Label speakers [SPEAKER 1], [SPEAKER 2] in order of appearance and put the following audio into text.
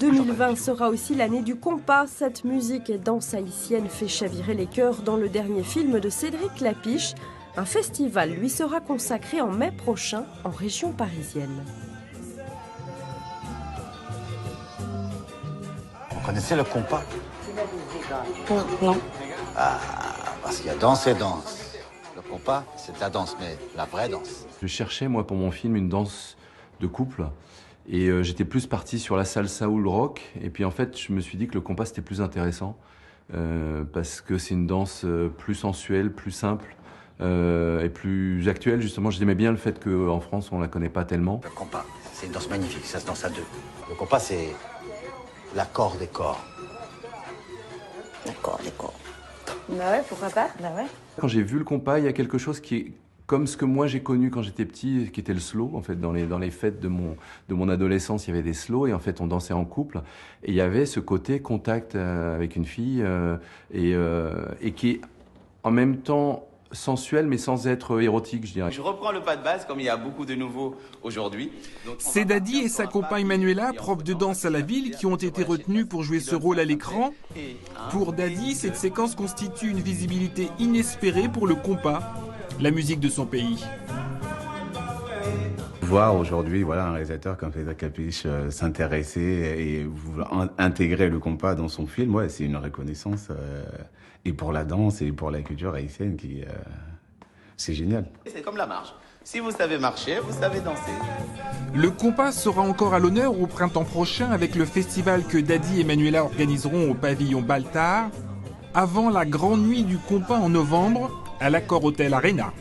[SPEAKER 1] 2020 sera aussi l'année du compas. Cette musique et danse haïtienne fait chavirer les cœurs dans le dernier film de Cédric Lapiche. Un festival lui sera consacré en mai prochain en région parisienne.
[SPEAKER 2] Vous connaissez le compas?
[SPEAKER 3] Non.
[SPEAKER 2] Parce qu'il y a danse et danse. Le compas, c'est de la danse, mais la vraie danse.
[SPEAKER 4] Je cherchais, moi, pour mon film, une danse de couple. Et j'étais plus parti sur la salsa ou le rock. Et puis, en fait, je me suis dit que le compas, c'était plus intéressant. Parce que c'est une danse plus sensuelle, plus simple. Et plus actuelle, justement. J'aimais bien le fait qu'en France, on la connaît pas tellement.
[SPEAKER 2] Le compas, c'est une danse magnifique, ça se danse à deux. Le compas, c'est l'accord des corps.
[SPEAKER 3] D'accord, d'accord.
[SPEAKER 5] Bah ouais, pourquoi pas? Bah ouais.
[SPEAKER 4] Quand j'ai vu le compas, il y a quelque chose qui est comme ce que moi j'ai connu quand j'étais petit, qui était le slow. En fait, dans les fêtes de mon adolescence, il y avait des slows et en fait, on dansait en couple. Et il y avait ce côté contact avec une fille et qui est en même temps sensuel, mais sans être érotique, je dirais.
[SPEAKER 6] Je reprends le pas de base, comme il y a beaucoup de nouveaux aujourd'hui.
[SPEAKER 7] C'est Dadi et sa compagne Manuela, prof de danse à la ville, qui ont été retenus pour jouer ce rôle à l'écran. Pour Dadi, cette séquence constitue une visibilité inespérée pour le compas, la musique de son pays.
[SPEAKER 8] Voir aujourd'hui un réalisateur comme Cédric Lapiche s'intéresser et vouloir intégrer le compas dans son film, c'est une reconnaissance et pour la danse et pour la culture haïtienne c'est génial.
[SPEAKER 6] C'est comme la marche. Si vous savez marcher, vous savez danser.
[SPEAKER 7] Le compas sera encore à l'honneur au printemps prochain avec le festival que Dadi et Manuela organiseront au pavillon Baltard, avant la grande nuit du compas en novembre à l'Accor Hotel Arena.